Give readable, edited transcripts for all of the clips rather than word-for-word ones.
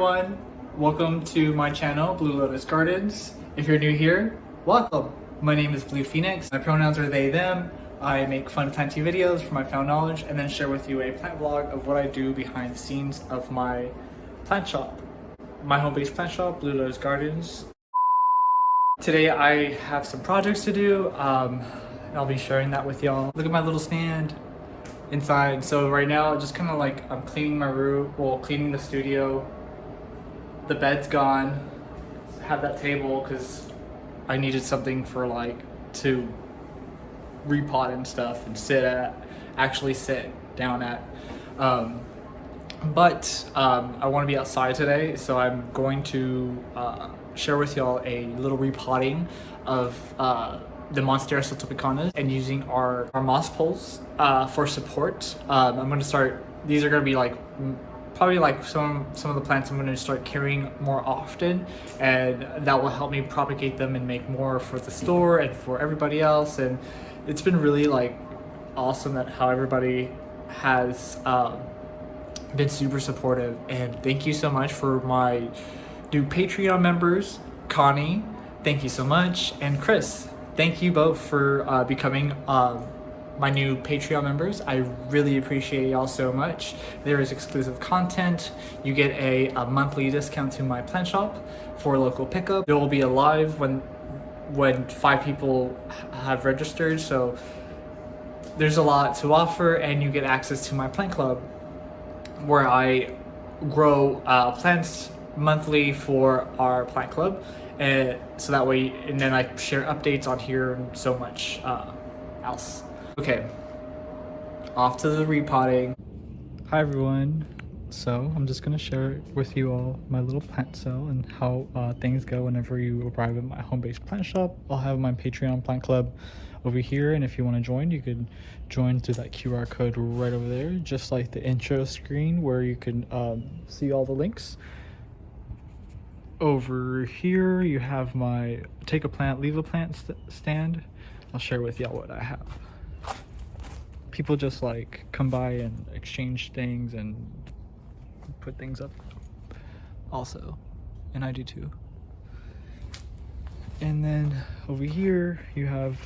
everyone, welcome to my channel, Blue Lotus Gardens. If you're new here, welcome. My name is Blue Phoenix. My pronouns are they, them. I make fun planting videos from my found knowledge and then share with you a plant vlog of what I do behind the scenes of my plant shop. My home-based plant shop, Blue Lotus Gardens. Today I have some projects to do. I'll be sharing that with y'all. Look at my little stand inside. So right now, just kind of like I'm cleaning my room, well, cleaning the studio. The bed's gone. Have that table because I needed something for like to repot and stuff and actually sit down at. But I want to be outside today, so I'm going to share with y'all a little repotting of the Monstera Sultipicana and using our moss poles for support. I'm going to start, these are going to be like probably like some of the plants I'm going to start carrying more often, and that will help me propagate them and make more for the store and for everybody else. And it's been really like awesome that how everybody has been super supportive, and thank you so much for my new Patreon members. Connie, thank you so much, and Chris, thank you both for becoming my new Patreon members. I really appreciate y'all so much. There is exclusive content. You get a monthly discount to my plant shop for local pickup. There will be a live when 5 people have registered, so there's a lot to offer, and you get access to my plant club where I grow plants monthly for our plant club, and so that way, and then I share updates on here and so much else. Okay, off to the repotting. Hi everyone. So I'm just gonna share with you all my little plant sale and how things go whenever you arrive at my home-based plant shop. I'll have my Patreon plant club over here, and if you want to join, you can join through that QR code right over there, just like the intro screen where you can see all the links. Over here you have my take a plant, leave a plant stand. I'll share with y'all what I have. People just like come by and exchange things and put things up also, and I do too. And then over here you have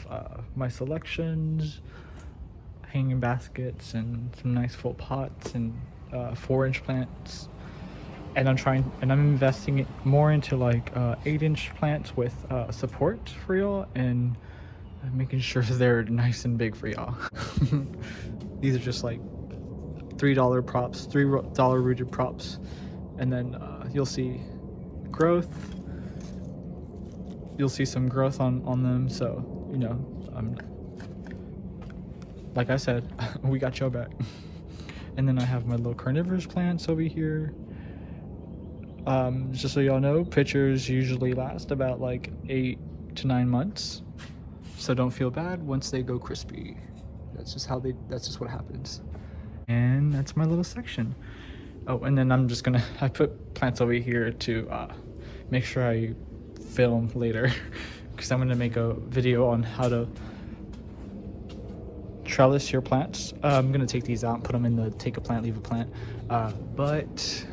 my selections, hanging baskets, and some nice full pots and 4-inch plants. And I'm investing it more into like 8-inch plants with support for y'all, and making sure they're nice and big for y'all. These are just like $3 props, $3 rooted props, and then you'll see growth. You'll see some growth on them, so you know, like I said, we got your back. And then I have my little carnivorous plants over here. Just so y'all know, pictures usually last about like 8 to 9 months, so don't feel bad once they go crispy. That's just what happens. And that's my little section. Oh, and then I put plants over here to make sure I film later, because I'm gonna make a video on how to trellis your plants. I'm gonna take these out and put them in the take a plant, leave a plant, but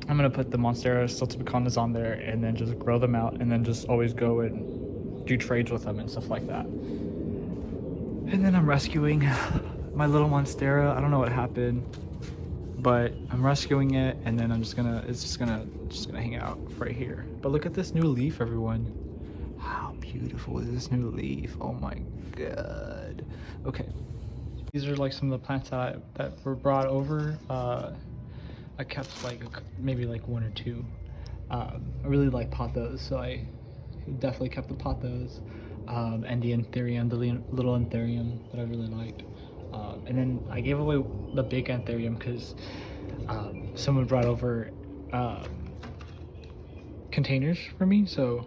I'm gonna put the Monstera Sultipicanas on there and then just grow them out, and then just always go and do trades with them and stuff like that. And then I'm rescuing my little Monstera. I don't know what happened, but I'm rescuing it, and then it's just gonna hang out right here. But look at this new leaf, everyone. How beautiful is this new leaf? Oh my god. Okay, these are like some of the plants that were brought over. I kept like maybe like 1 or 2. I really like pothos, so I definitely kept the pothos, and the anthurium, the little anthurium that I really liked. And then I gave away the big anthurium because someone brought over containers for me, so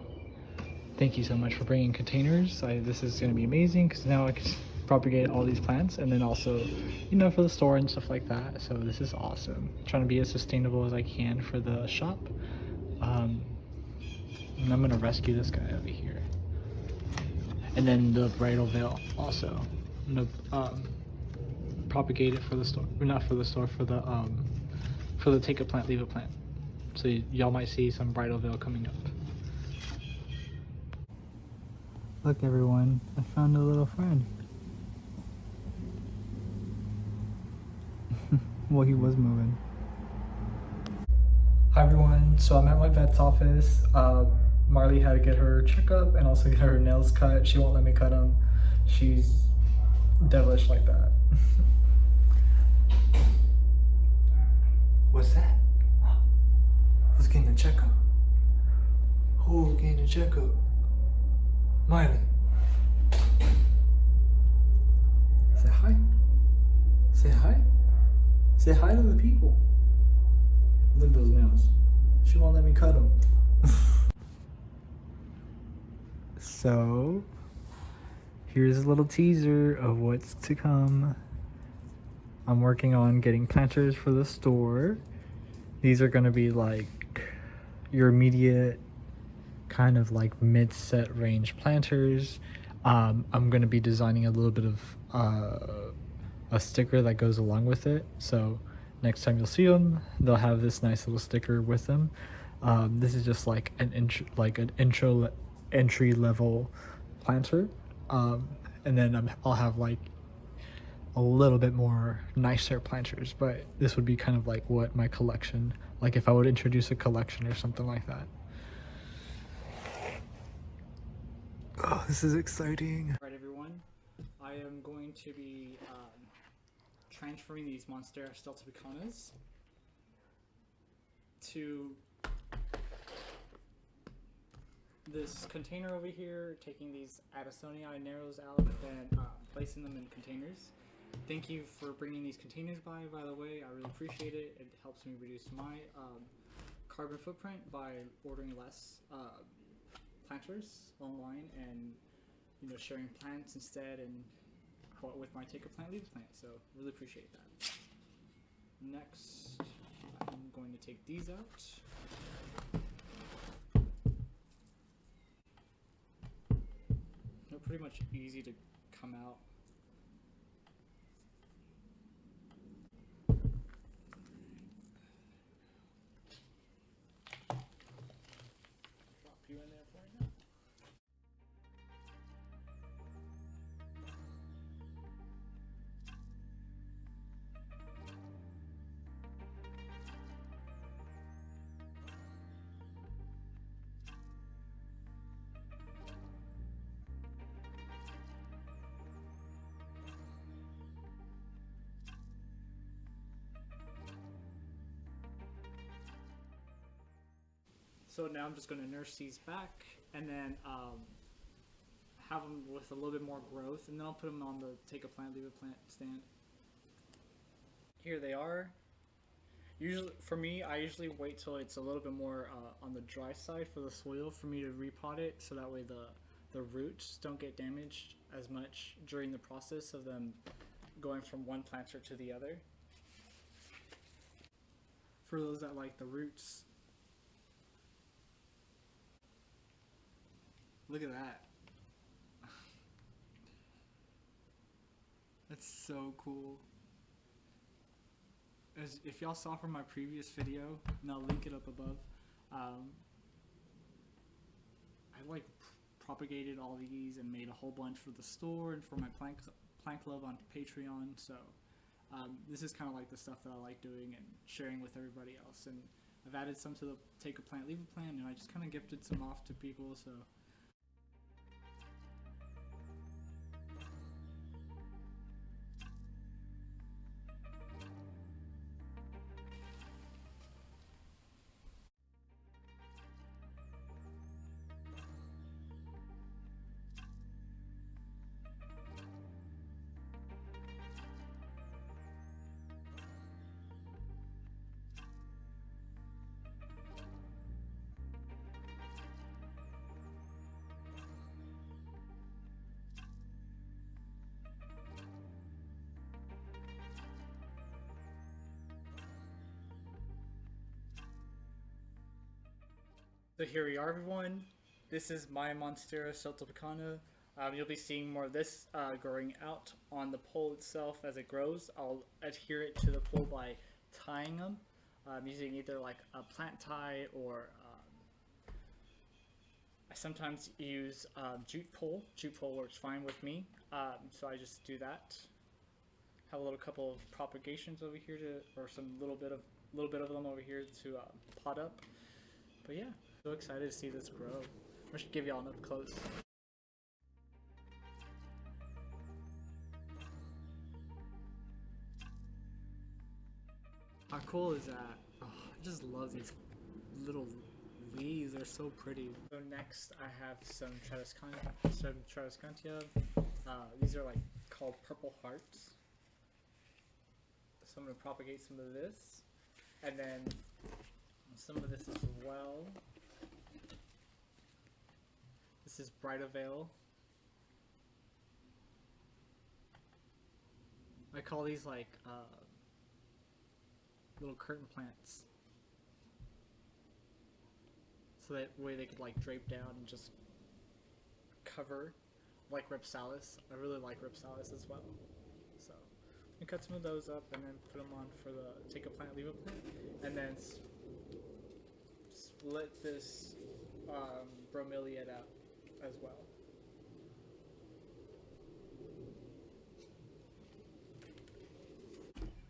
thank you so much for bringing containers. This is going to be amazing because now I can propagate all these plants, and then also, you know, for the store and stuff like that. So this is awesome. I'm trying to be as sustainable as I can for the shop. And I'm gonna rescue this guy over here, and then the bridal veil also. I'm gonna propagate it for the store, or not for the store, for for the take a plant, leave a plant. So y'all might see some bridal veil coming up. Look everyone, I found a little friend. Well, he was moving. Hi everyone, so I'm at my vet's office. Marley had to get her checkup and also get her nails cut. She won't let me cut them. She's devilish like that. What's that? Who's getting a checkup? Who's getting a checkup? Miley. Say hi. Say hi. Say hi to the people. Look at those nails. She won't let me cut them. So, here's a little teaser of what's to come. I'm working on getting planters for the store. These are gonna be like your immediate kind of like mid-set range planters. I'm gonna be designing a little bit of a sticker that goes along with it. So next time you'll see them, they'll have this nice little sticker with them. This is just like an entry level planter, and then I'll have like a little bit more nicer planters, but this would be kind of like what my collection, like if I would introduce a collection or something like that. Oh, this is exciting. All right everyone, I am going to be transferring these Monstera steltopicanas to this container over here, taking these Addisonii narrows out and placing them in containers. Thank you for bringing these containers by the way. I really appreciate it. It helps me reduce my carbon footprint by ordering less planters online and sharing plants instead, and with my take a plant, leave a plant. So really appreciate that. Next, I'm going to take these out. They're pretty much easy to come out. Drop you in there for now. So now I'm just going to nurse these back and then have them with a little bit more growth, and then I'll put them on the take a plant, leave a plant stand. Here they are. Usually, for me, I usually wait till it's a little bit more on the dry side for the soil for me to repot it, so that way the roots don't get damaged as much during the process of them going from one planter to the other. For those that like the roots, look at that. That's so cool. If y'all saw from my previous video, and I'll link it up above, I like propagated all these and made a whole bunch for the store and for my plant club on Patreon. So this is kind of like the stuff that I like doing and sharing with everybody else. And I've added some to the take a plant, leave a plant, and I just kind of gifted some off to people. So. So here we are everyone, this is my Monstera steltopicana. You'll be seeing more of this growing out on the pole itself as it grows. I'll adhere it to the pole by tying them I'm using either like a plant tie or I sometimes use jute pole. Jute pole works fine with me, so I just do that. Have a little couple of propagations over here to, or some little bit of them over here to pot up. But yeah, so excited to see this grow. I should give y'all an up close. How cool is that? Oh, I just love these little leaves. They're so pretty. So next I have some Tradescantia. These are like called purple hearts. So I'm going to propagate some of this. And then some of this as well. This is Bright Veil. I call these like little curtain plants. So that way they could like drape down and just cover, like Ripsalis. I really like Ripsalis as well. So we cut some of those up and then put them on for the take a plant, leave a plant, and then split this bromeliad out as well.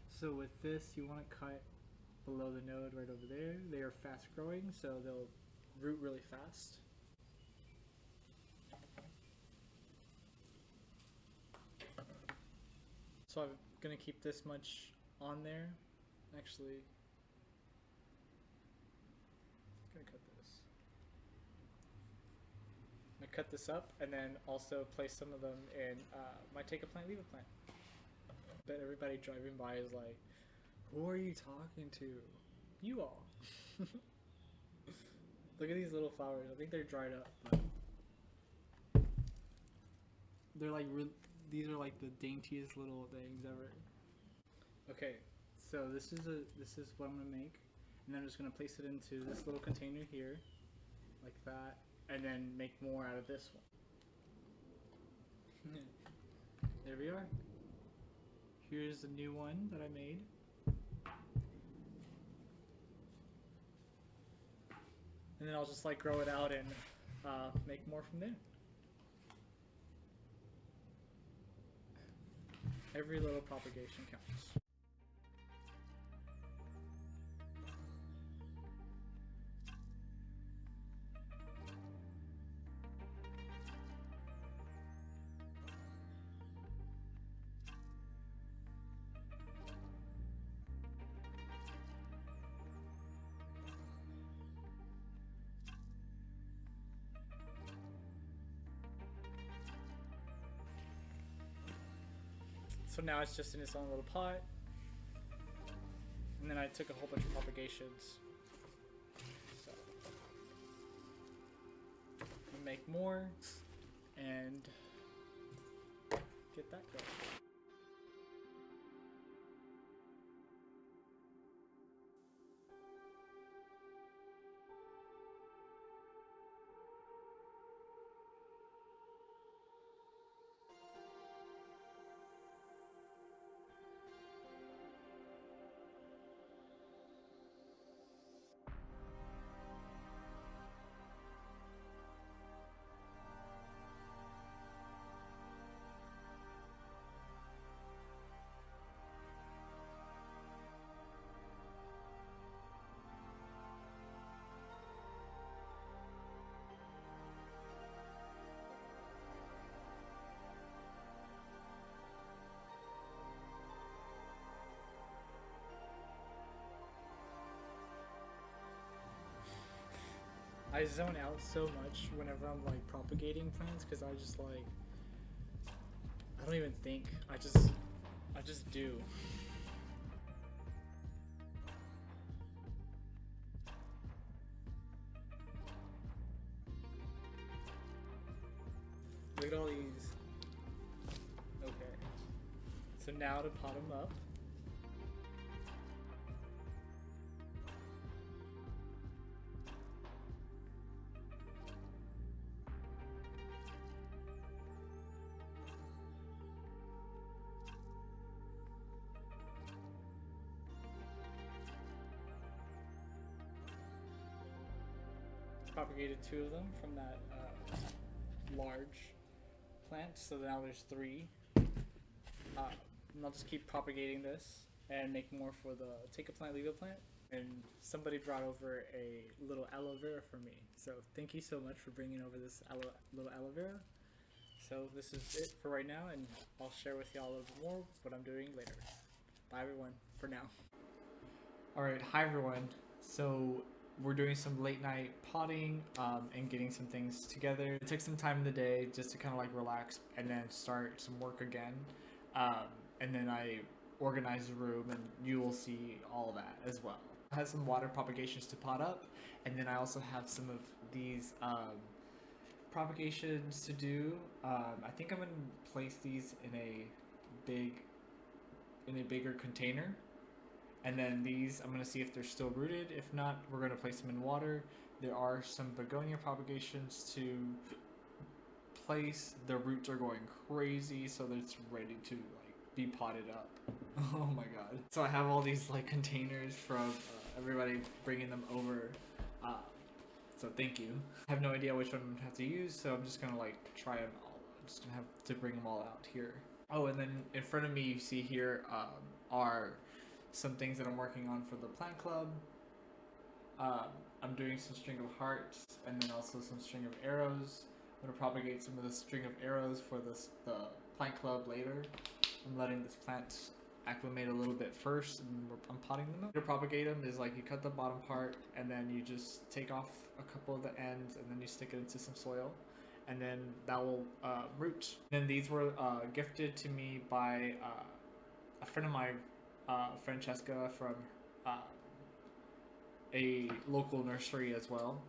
So with this, you want to cut below the node right over there. They are fast growing, so they'll root really fast. So I'm going to keep this much on there. Actually, I'm going to cut this. I'm going to cut this up and then also place some of them in my take a plant, leave a plant. Bet everybody driving by is like, who are you talking to? You all. Look at these little flowers. I think they're dried up, but they're like these are like the daintiest little things ever. Okay, so this is what I'm gonna make, and then I'm just gonna place it into this little container here, like that, and then make more out of this one. There we are. Here's the new one that I made. And then I'll just like grow it out and make more from there. Every little propagation counts. So now it's just in its own little pot. And then I took a whole bunch of propagations. So we make more and get that going. I zone out so much whenever I'm like propagating plants because I just like, I don't even think, I just do. Look at all these. Okay. So now to pot them up. propagated 2 of them from that large plant, so now there's 3. And I'll just keep propagating this and make more for the take a plant, leave a plant. And somebody brought over a little aloe vera for me, so thank you so much for bringing over this little aloe vera. So this is it for right now, and I'll share with y'all a little bit more what I'm doing later. Bye everyone, for now. Alright, hi everyone. So we're doing some late night potting and getting some things together. It took some time in the day just to kind of like relax and then start some work again. And then I organize the room, and you will see all that as well. I have some water propagations to pot up, and then I also have some of these propagations to do. I think I'm gonna place these in a bigger container, and then these I'm gonna see if they're still rooted. If not, we're gonna place them in water. There are some begonia propagations to place. The roots are going crazy, so that it's ready to like be potted up. Oh my god. So I have all these like containers from everybody bringing them over. So thank you. I have no idea which one I have to use, so I'm just gonna like try them all. I'm just gonna have to bring them all out here. Oh, and then in front of me you see here are some things that I'm working on for the plant club. I'm doing some string of hearts and then also some string of arrows. I'm gonna propagate some of the string of arrows for the plant club later. I'm letting this plant acclimate a little bit first, and I'm potting them up. To propagate them is like you cut the bottom part, and then you just take off a couple of the ends, and then you stick it into some soil, and then that will root. And then these were gifted to me by a friend of mine, Francesca, from a local nursery as well.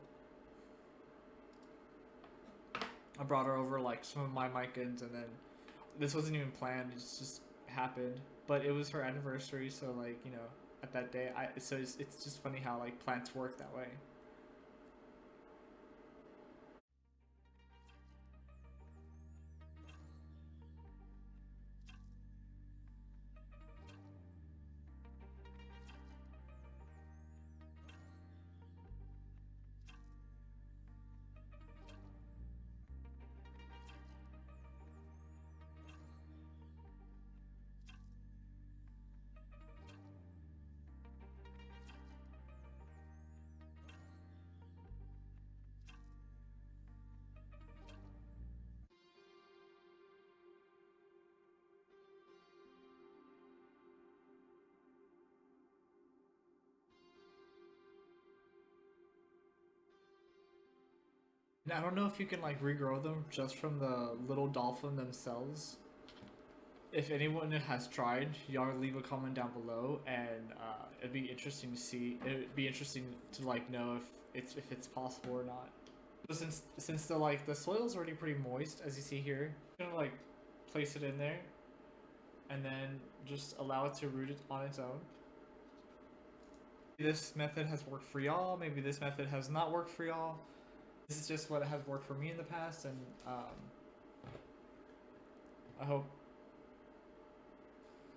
I brought her over like some of my micans, and then this wasn't even planned, it just happened. But it was her anniversary, so like, you know, at that day, so it's just funny how like plants work that way. And I don't know if you can like regrow them just from the little dolphin themselves. If anyone has tried, y'all leave a comment down below, and it'd be interesting to see. It'd be interesting to like know if it's possible or not. So since the soil's already pretty moist, as you see here, I'm gonna like place it in there, and then just allow it to root it on its own. This method has worked for y'all. Maybe this method has not worked for y'all. This is just what has worked for me in the past, and I hope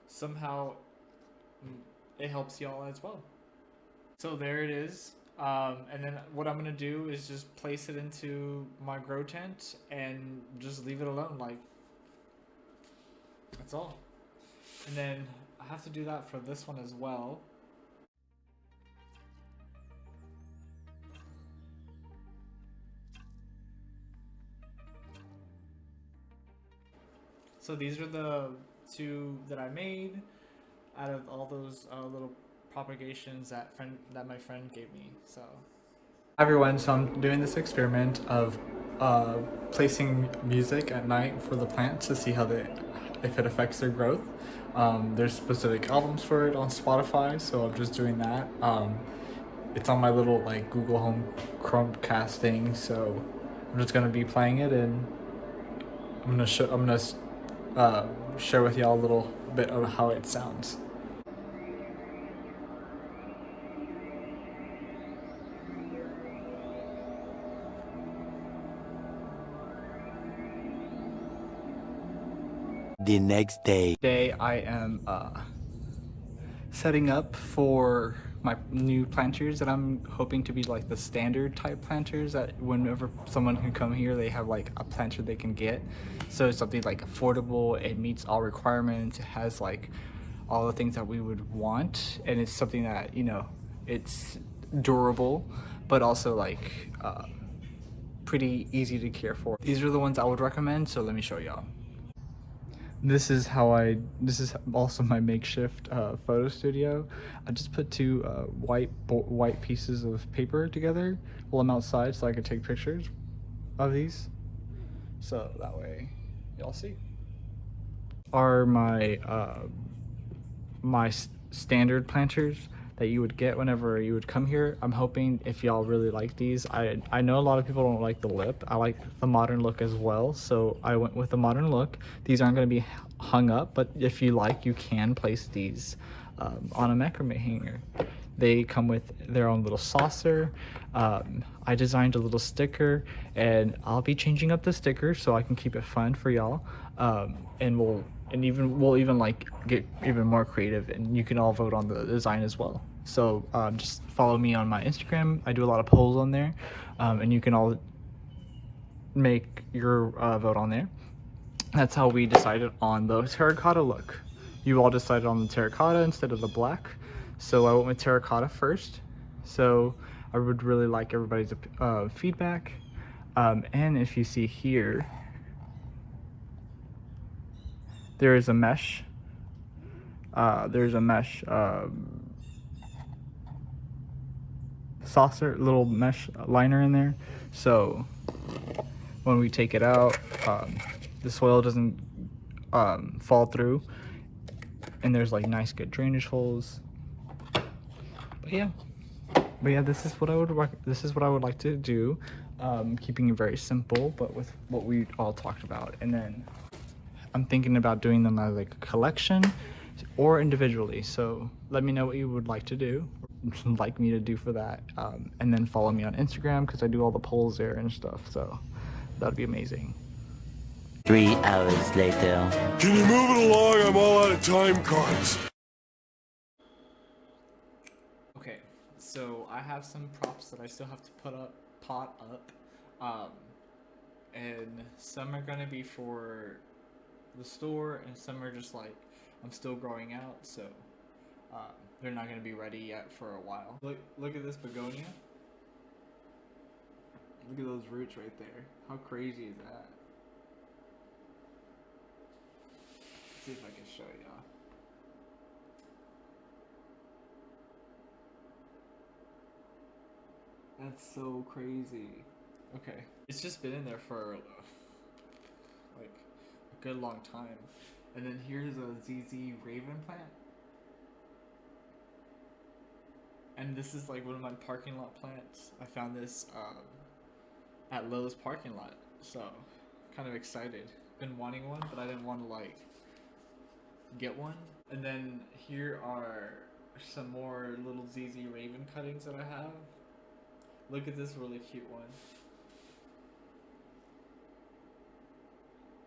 somehow it helps y'all as well. So there it is, and then what I'm gonna do is just place it into my grow tent and just leave it alone, like that's all. And then I have to do that for this one as well. So these are the 2 that I made out of all those little propagations that my friend gave me. So hi everyone, so I'm doing this experiment of placing music at night for the plants to see how if it affects their growth. There's specific albums for it on Spotify, so I'm just doing that. It's on my little like Google Home Chromecast thing, so I'm just gonna be playing it, and I'm gonna share with y'all a little bit of how it sounds. The next day. Today I am setting up for my new planters that I'm hoping to be like the standard type planters that whenever someone can come here, they have like a planter they can get. So it's something like affordable, it meets all requirements, it has like all the things that we would want, and it's something that, you know, it's durable, but also like pretty easy to care for. These are the ones I would recommend, so let me show y'all. This is also my makeshift photo studio. I just put two white pieces of paper together while I'm outside so I could take pictures of these. So that way y'all see. Are my standard planters that you would get whenever you would come here. I'm hoping if y'all really like these. I know a lot of people don't like the lip. I like the modern look as well, so I went with the modern look. These aren't going to be hung up, but if you like, you can place these on a macrame hanger. They come with their own little saucer. I designed a little sticker, and I'll be changing up the sticker so I can keep it fun for y'all. And we'll even like get even more creative, and you can all vote on the design as well. So just follow me on my Instagram. I do a lot of polls on there, and you can all make your vote on there. That's how we decided on the terracotta look. You all decided on the terracotta instead of the black, so I went with terracotta first. So I would really like everybody's feedback, and if you see here, there's a mesh saucer, little mesh liner in there, so when we take it out, the soil doesn't fall through, and there's like nice good drainage holes. But yeah, this is what I would like to do, keeping it very simple, but with what we all talked about. And then I'm thinking about doing them as like a collection or individually. So let me know what you would like to do, like me to do for that. And then follow me on Instagram because I do all the polls there and stuff. So that'd be amazing. 3 hours later. Can you move it along? I'm all out of time cards. Okay, so I have some props that I still have to pot up, and some are gonna be for the store, and some are just like I'm still growing out, so they're not gonna be ready yet for a while. Look at this begonia. Look at those roots right there. How crazy is that? Let's see if I can show y'all. That's so crazy. Okay, it's just been in there for like a good long time. And then here's a ZZ Raven plant. And this is like one of my parking lot plants. I found this at Lowe's parking lot. So kind of excited. Been wanting one, but I didn't want to like get one. And then here are some more little ZZ Raven cuttings that I have. Look at this really cute one.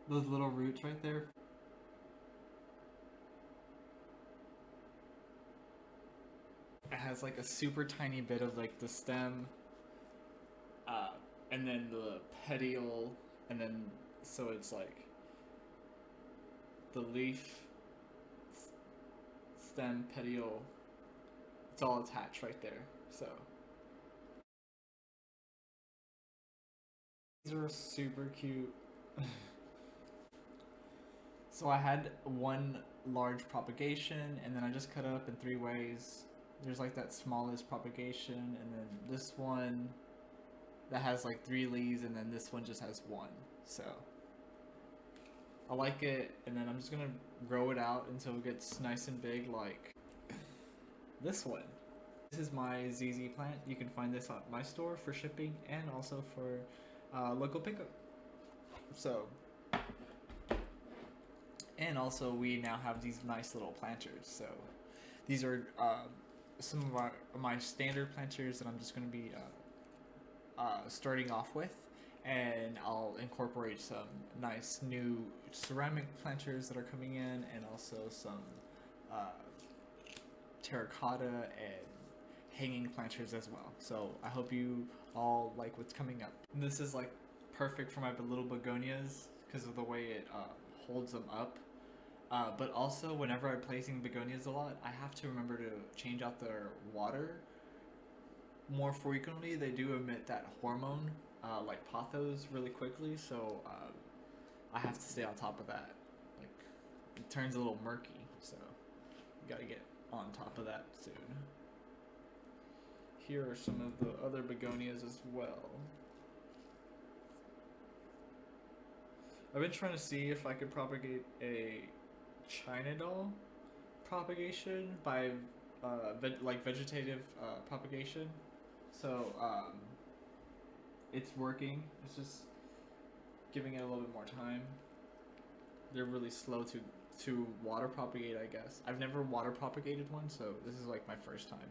Those little roots right there. It has like a super tiny bit of like the stem, and then the petiole, and then so it's like the leaf, stem, petiole. It's all attached right there. So these are super cute. So I had one large propagation, and then I just cut it up in 3 ways. There's like that smallest propagation, and then this one that has like 3 leaves, and then this one just has 1. So I like it, and then I'm just gonna grow it out until it gets nice and big, like this one. This is my ZZ plant. You can find this at my store for shipping and also for local pickup. So, and also we now have these nice little planters. So these are some of my standard planters that I'm just going to be starting off with, and I'll incorporate some nice new ceramic planters that are coming in, and also some terracotta and hanging planters as well. So I hope you all like what's coming up. And this is like perfect for my little begonias because of the way it holds them up. But also, whenever I'm placing begonias a lot, I have to remember to change out their water more frequently. They do emit that hormone, like pothos, really quickly, so I have to stay on top of that. Like, it turns a little murky, so you gotta get on top of that soon. Here are some of the other begonias as well. I've been trying to see if I could propagate a China doll propagation by vegetative propagation. So it's working. It's just giving it a little bit more time. They're really slow to water propagate, I guess. I've never water propagated one, so this is like my first time.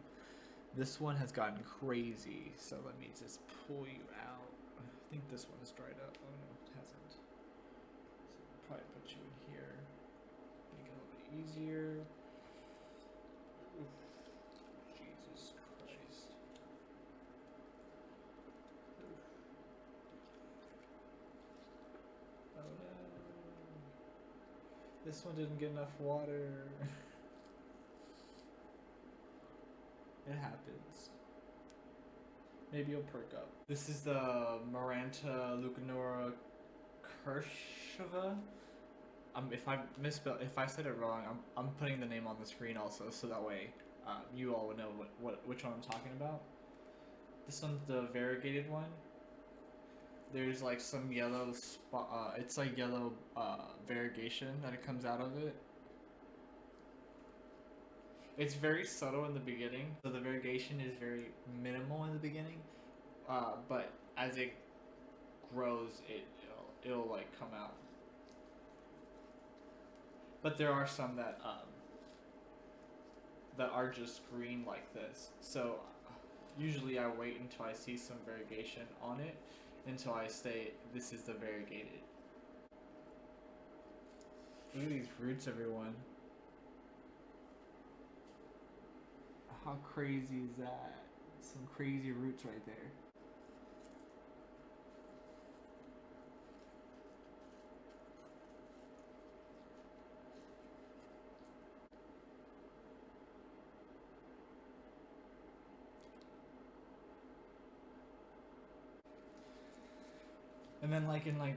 This one has gotten crazy, so let me just pull you out. I think this one has dried up. Oh no, it hasn't. So I'll probably put you in here. Make it a little bit easier. Oof. Jesus Christ. Oof. Oh no. This one didn't get enough water. It happens. Maybe you'll perk up. This is the Maranta Lucanora Kershova. If I said it wrong, I'm putting the name on the screen also, so that way you all would know which one I'm talking about. This one's the variegated one. There's like some yellow spot. It's like yellow variegation that it comes out of it. It's very subtle in the beginning, so the variegation is very minimal in the beginning. But as it grows, it'll like come out. But there are some that are just green like this. So usually I wait until I see some variegation on it until I say this is the variegated. Look at these roots, everyone. How crazy is that? Some crazy roots right there. And then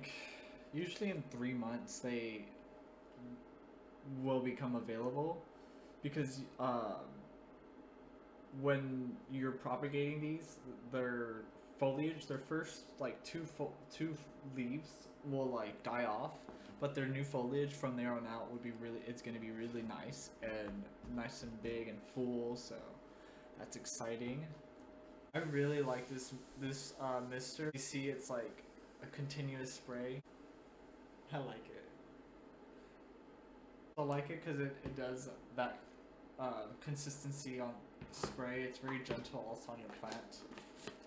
usually in 3 months they will become available because when you're propagating these, their foliage, their first like two leaves will like die off, but their new foliage from there on out would be it's going to be really nice and big and full, so that's exciting. I really like this mister. You see it's like a continuous spray. I like it. I like it because it does that consistency on spray. It's very gentle also on your plant.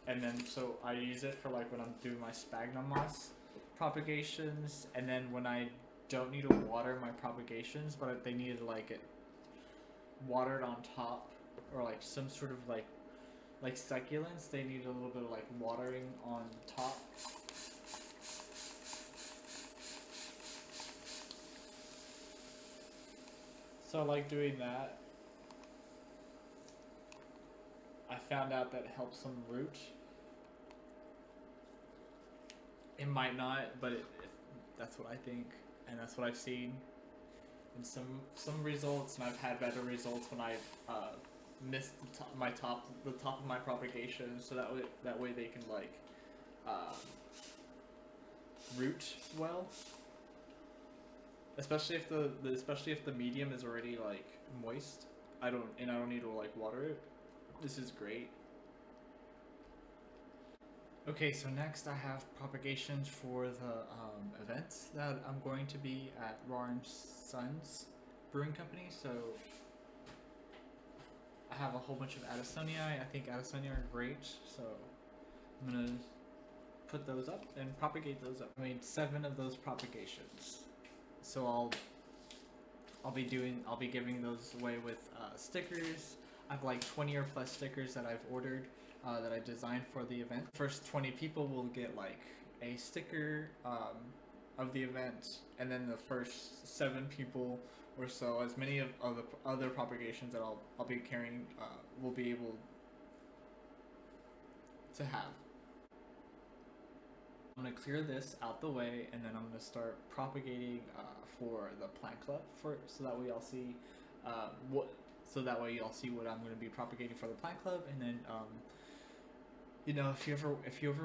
And then so I use it for like when I'm doing my sphagnum moss propagations, and then when I don't need to water my propagations but they need to like it watered on top, or like some sort of like succulents, they need a little bit of like watering on top. So I like doing that. I found out that helps them root. It might not, but that's what I think, and that's what I've seen. And some results, and I've had better results when I've missed the top of my propagation, so that way they can like root well. Especially if the medium is already like moist. I don't need to like water it. This is great. Okay, so next I have propagations for the events that I'm going to be at Raw & Sons Brewing Company. So I have a whole bunch of Addisonii. I think Addisonii are great, so I'm gonna put those up and propagate those up. I made 7 of those propagations. So I'll be giving those away with stickers. I have like 20 or plus stickers that I've ordered that I designed for the event. First 20 people will get like a sticker of the event, and then the first 7 people or so, as many of the other propagations that I'll be carrying, will be able to have. I'm gonna clear this out the way, and then I'm gonna start propagating for the plant club so that way y'all see what I'm gonna be propagating for the plant club. And then you know, if you ever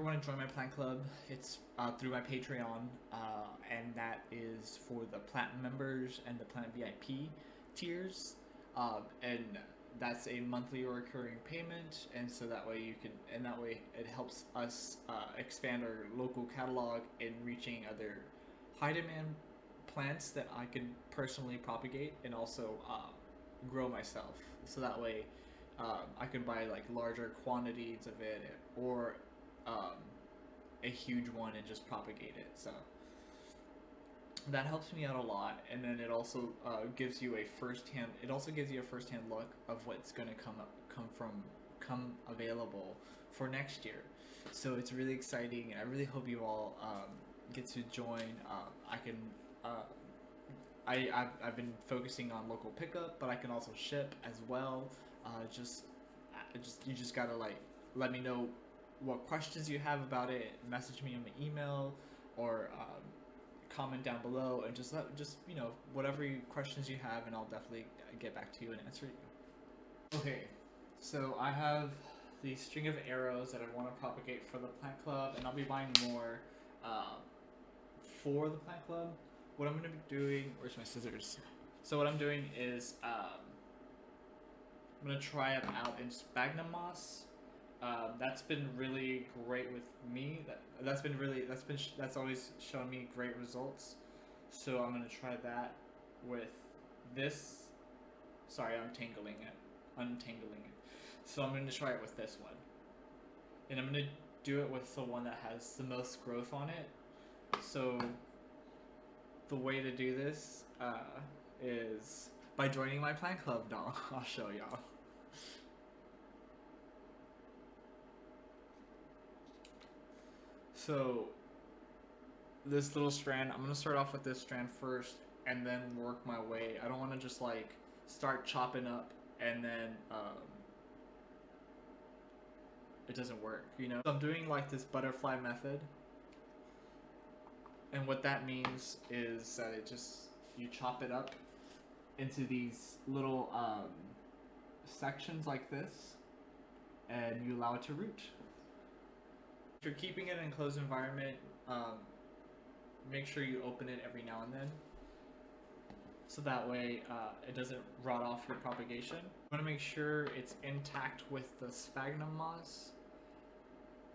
want to join my plant club, it's through my Patreon, and that is for the plant members and the plant VIP tiers, and that's a monthly or recurring payment, and so that way it helps us expand our local catalog in reaching other high demand plants that I can personally propagate and also grow myself. So that way I can buy like larger quantities of it, or a huge one and just propagate it. So that helps me out a lot, and then it also gives you a first-hand look of what's going to come available for next year. So it's really exciting, and I really hope you all get to join. I've been focusing on local pickup, but I can also ship as well. You just gotta like let me know what questions you have about it. Message me on my email, or comment down below, and just you know, whatever questions you have, and I'll definitely get back to you and answer you. Okay, so I have the string of arrows that I want to propagate for the plant club, and I'll be buying more for the plant club. What I'm gonna be doing, where's my scissors? So what I'm doing is I'm gonna try it out in sphagnum moss. That's been really great with me. That's always shown me great results. So I'm gonna try that with this. Sorry, I'm untangling it. So I'm gonna try it with this one, and I'm gonna do it with the one that has the most growth on it. So the way to do this is by joining my plant club. Now I'll show y'all. So this little strand, I'm gonna start off with this strand first and then work my way. I don't want to just like start chopping up and then it doesn't work, you know? So I'm doing like this butterfly method, and what that means is that you chop it up into these little sections like this, and you allow it to root. If you're keeping it in an enclosed environment, make sure you open it every now and then, so that way it doesn't rot off your propagation. You want to make sure it's intact with the sphagnum moss.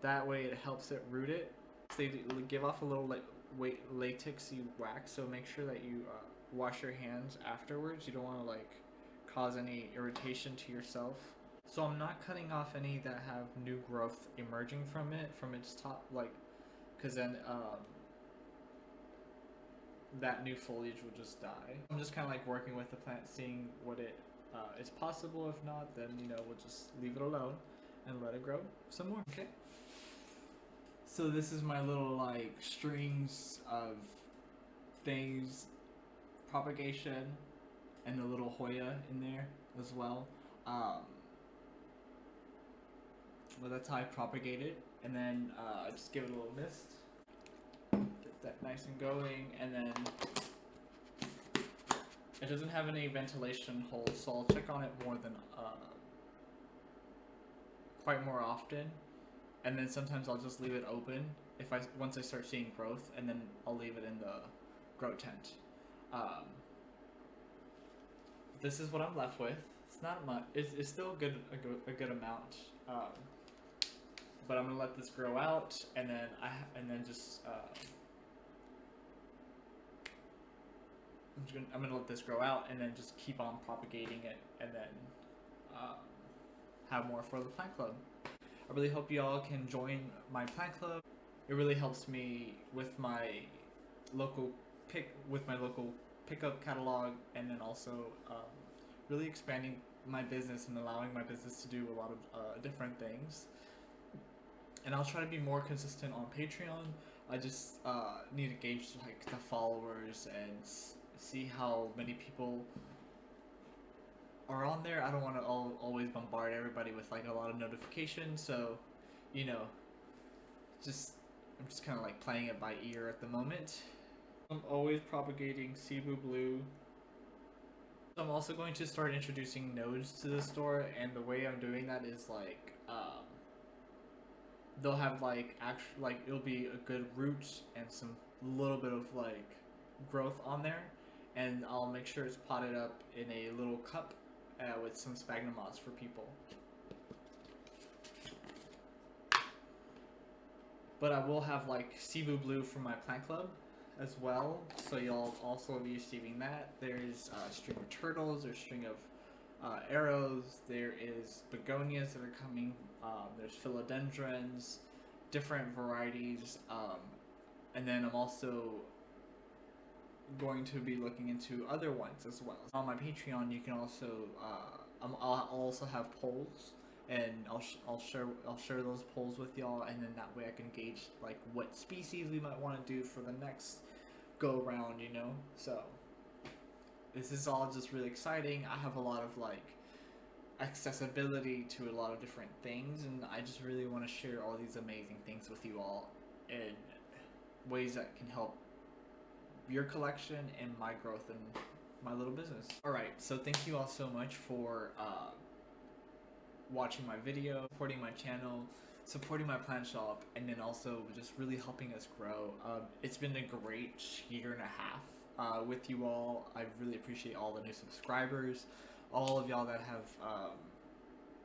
That way it helps it root it. They give off a little latexy wax, so make sure that you wash your hands afterwards. You don't want to like cause any irritation to yourself. So I'm not cutting off any that have new growth emerging from its top, like, because then that new foliage will just die. I'm just kind of like working with the plant, seeing what it is possible. If not, then you know, we'll just leave it alone and let it grow some more. Okay. So this is my little like strings of things, propagation, and a little Hoya in there as well. Well, that's how I propagate it, and then just give it a little mist, get that nice and going, and then it doesn't have any ventilation holes, so I'll check on it more than quite more often, and then sometimes I'll just leave it open once I start seeing growth, and then I'll leave it in the grow tent. This is what I'm left with. It's not much. It's still a good amount. But I'm gonna let this grow out, and then I'm gonna let this grow out, and then just keep on propagating it, and then have more for the plant club. I really hope y'all can join my plant club. It really helps me with my local pickup catalog, and then also really expanding my business and allowing my business to do a lot of different things. And I'll try to be more consistent on Patreon. I just need to gauge like the followers and see how many people are on there. I don't want to always bombard everybody with like a lot of notifications. So, you know, I'm just kind of like playing it by ear at the moment. I'm always propagating Cebu Bleu. I'm also going to start introducing nodes to the store, and the way I'm doing that is like they'll have like it'll be a good root and some little bit of like growth on there, and I'll make sure it's potted up in a little cup with some sphagnum moss for people. But I will have like Cebu Bleu from my plant club as well, so you'll also be receiving that. There's a string of turtles, there's a string of arrows, there is begonias that are coming, there's philodendrons, different varieties, and then I'm also going to be looking into other ones as well. On my Patreon, you can also I'll also have polls, and I'll share those polls with y'all, and then that way I can gauge like what species we might want to do for the next go around, you know. So this is all just really exciting. I have a lot of like accessibility to a lot of different things, and I just really want to share all these amazing things with you all in ways that can help your collection and my growth in my little business. Alright, so thank you all so much for watching my video, supporting my channel, supporting my plant shop, and then also just really helping us grow. It's been a great year and a half with you all. I really appreciate all the new subscribers, all of y'all that have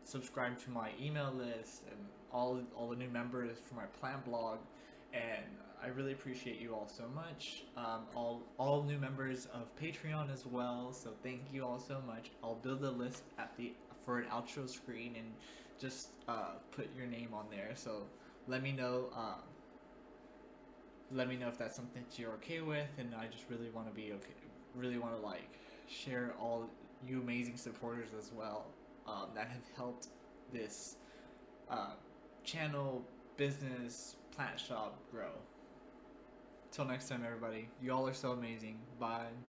subscribed to my email list, and all the new members for my plant blog, and I really appreciate you all so much. All new members of Patreon as well, so thank you all so much. I'll build a list for an outro screen and just put your name on there, so let me know if that's something that you're okay with. And I just really want to be okay, really want to like share all you amazing supporters as well that have helped this channel, business, plant shop grow. Till next time, everybody. You all are so amazing. Bye.